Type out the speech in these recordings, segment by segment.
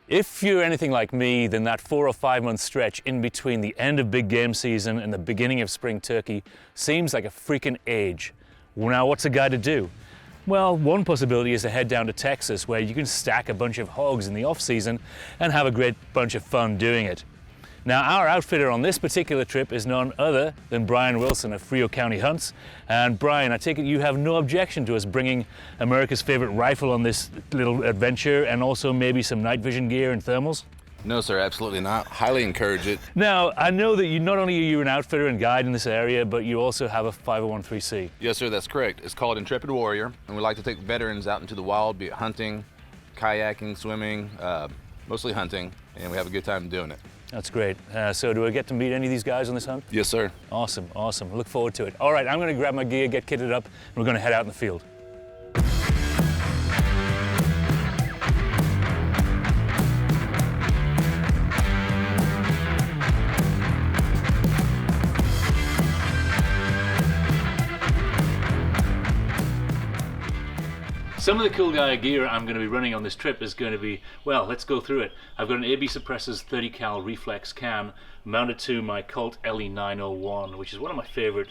If you're anything like me, then that 4 or 5 month stretch in between the end of big game season and the beginning of spring turkey seems like a freaking age. Well, now what's a guy to do? Well, one possibility is to head down to Texas, where you can stack a bunch of hogs in the off season and have a great bunch of fun doing it. Now, our outfitter on this particular trip is none other than Brian Wilson of Frio County Hunts. And Brian, I take it you have no objection to us bringing America's favorite rifle on this little adventure, and also maybe some night vision gear and thermals? No, sir, absolutely not. Highly encourage it. Now, I know that not only are you an outfitter and guide in this area, but you also have a 501(c)(3). Yes, sir, that's correct. It's called Intrepid Warrior, and we like to take veterans out into the wild, be it hunting, kayaking, swimming, mostly hunting, and we have a good time doing it. That's great. So do I get to meet any of these guys on this hunt? Yes, sir. Awesome, awesome. Look forward to it. All right, I'm going to grab my gear, get kitted up, and we're going to head out in the field. Some of the cool guy gear I'm going to be running on this trip is going to be, well, let's go through it. I've got an AB Suppressor's 30 cal reflex can mounted to my Colt LE901, which is one of my favorite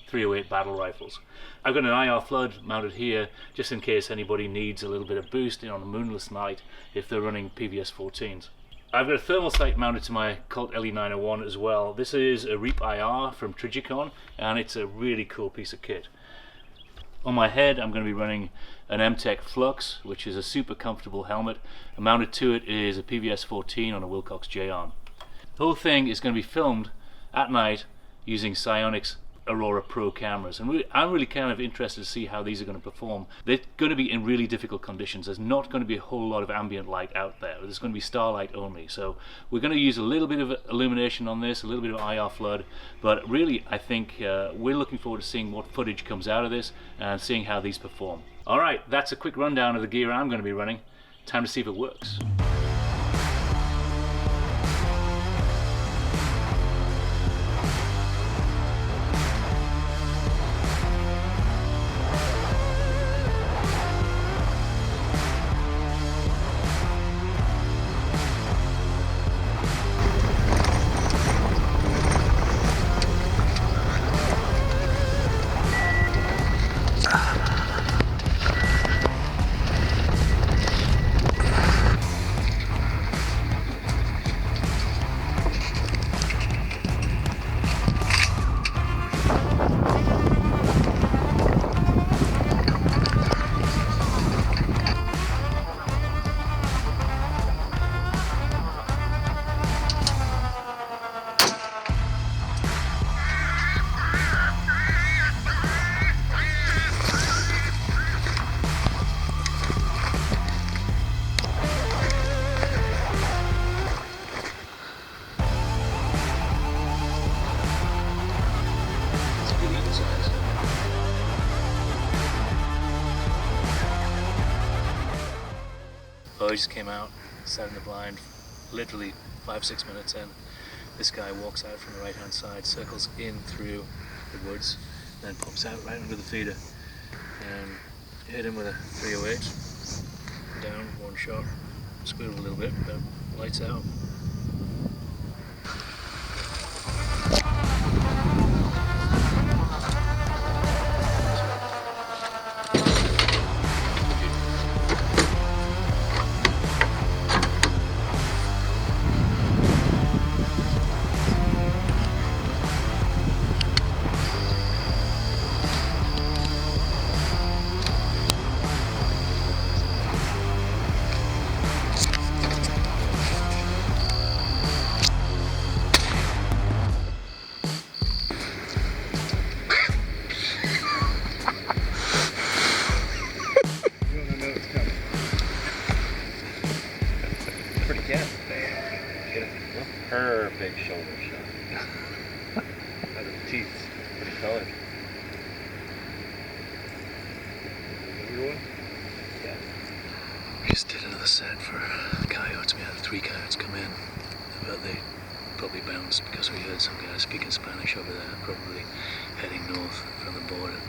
308 battle rifles. I've got an IR flood mounted here just in case anybody needs a little bit of boost on a moonless night if they're running PVS 14s. I've got a thermal sight mounted to my Colt LE901 as well. This is a Reap IR from Trijicon, and it's a really cool piece of kit. On my head, I'm going to be running an M-Tech Flux, which is a super comfortable helmet. Mounted to it is a PVS 14 on a Wilcox J-arm. The whole thing is going to be filmed at night using Psionics Aurora Pro cameras, and I'm really kind of interested to see how these are going to perform. They're going to be in really difficult conditions. There's not going to be a whole lot of ambient light out there. There's going to be starlight only, so we're going to use a little bit of illumination on this, a little bit of IR flood, but really I think we're looking forward to seeing what footage comes out of this and seeing how these perform. Alright, that's a quick rundown of the gear I'm going to be running. Time to see if it works. I just came out, sat in the blind, literally 5-6 minutes in. This guy walks out from the right hand side, circles in through the woods, then pops out right under the feeder. And hit him with a 308, down, one shot, squealed a little bit, but lights out. Perfect shoulder shot. Out of the teeth. Pretty colored. Yeah. We just did another set for coyotes. We had 3 coyotes come in, but they probably bounced because we heard some guys speaking Spanish over there, probably heading north from the border.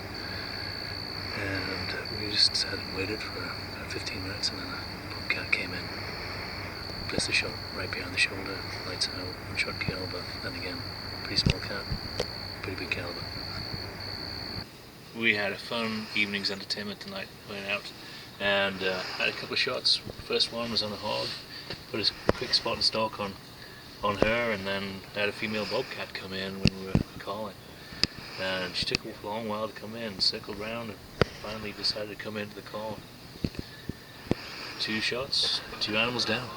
And we just sat and waited for about 15 minutes, and then a bobcat came in. Blister shot right behind the shoulder, lights out, one shot caliber, and again, pretty small cat, pretty big caliber. We had a fun evening's entertainment tonight, went out and had a couple of shots. First one was on a hog, put a quick spot and stalk on her, and then had a female bobcat come in when we were calling. And she took a long while to come in, circled around, and finally decided to come into the call. 2 shots, 2 animals down.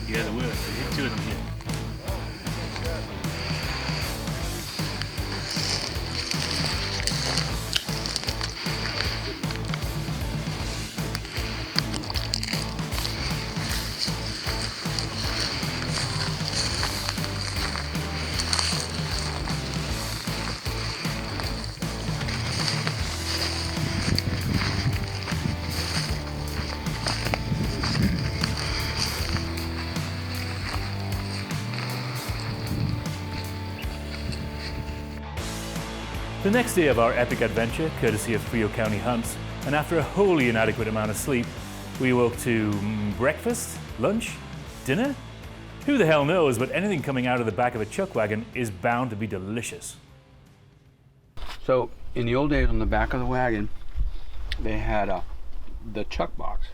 Yeah, there were. There hit 2 of them here. The next day of our epic adventure, courtesy of Frio County Hunts, and after a wholly inadequate amount of sleep, we woke to breakfast, lunch, dinner? Who the hell knows, but anything coming out of the back of a chuck wagon is bound to be delicious. So, in the old days on the back of the wagon, they had the chuck box,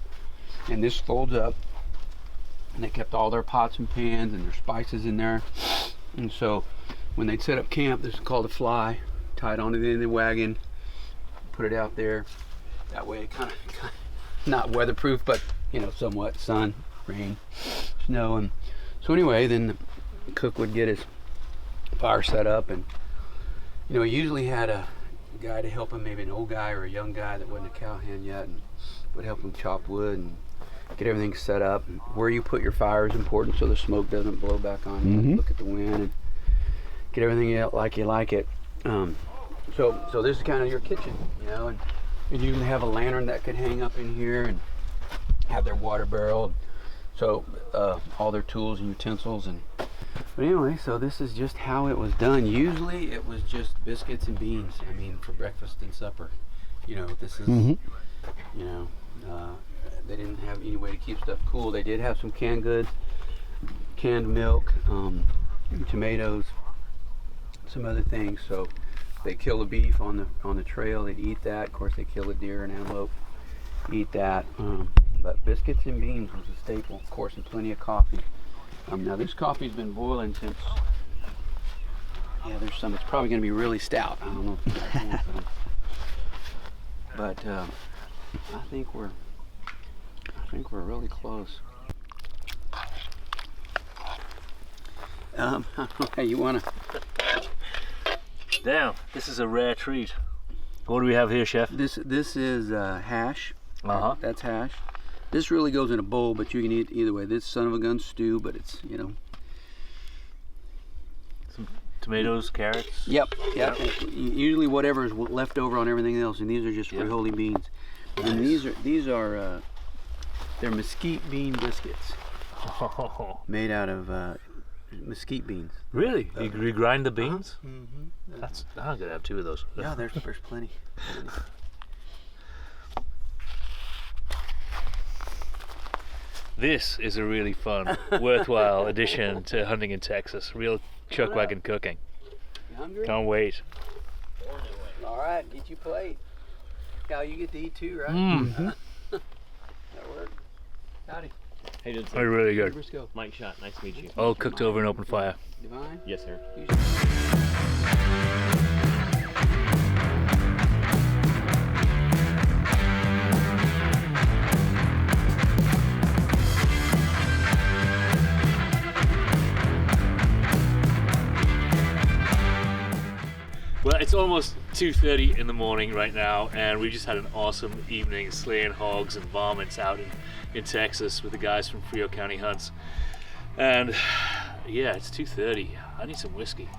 and this folds up, and they kept all their pots and pans and their spices in there. And so, when they'd set up camp, this is called a fly, tied onto the end of the wagon, put it out there. That way, kind of not weatherproof, but you know, somewhat sun, rain, snow. And so anyway, then the cook would get his fire set up, and you know, he usually had a guy to help him, maybe an old guy or a young guy that wasn't a cowhand yet, and would help him chop wood and get everything set up. And where you put your fire is important, so the smoke doesn't blow back on you. Look at the wind and get everything out like you like it. So this is kind of your kitchen, you know, and you usually have a lantern that could hang up in here and have their water barrel. So all their tools and utensils. And but anyway, so this is just how it was done. Usually it was just biscuits and beans. I mean, for breakfast and supper. You know, this is, you know, they didn't have any way to keep stuff cool. They did have some canned goods, canned milk, tomatoes, some other things. So they kill the beef on the trail, they'd eat that. Of course, they kill a deer and antelope, eat that. But biscuits and beans was a staple, of course, and plenty of coffee. Now this coffee's been boiling since, yeah, there's some, it's probably gonna be really stout. I don't know if you guys want some. But I think we're really close. Okay, you wanna? Damn, this is a rare treat. What do we have here, Chef? This is hash. Uh-huh. That's hash. This really goes in a bowl, but you can eat either way. This son of a gun stew, but it's, you know. Some tomatoes, carrots. Yep. Usually whatever is left over on everything else, and these are just frijoles beans. Nice. And these are They're mesquite bean biscuits Oh, made out of mesquite beans. really? You grind the beans? Mm-hmm. I'm gonna have 2 of those. Yeah, there's plenty. This is a really fun, worthwhile addition to hunting in Texas. Real chuck wagon cooking. You hungry? Can't wait. All right, get your plate. Cal, you get to eat too, right? Mm-hmm. That work. Howdy. Hey, dude. They're really good. Briscoe. Mike Shot. Nice to meet you. All cooked over an open fire. Divine. Yes, sir. Well, it's almost 2:30 in the morning right now, and we just had an awesome evening slaying hogs and varmints out in Texas with the guys from Frio County Hunts. And yeah, it's 2:30. I need some whiskey.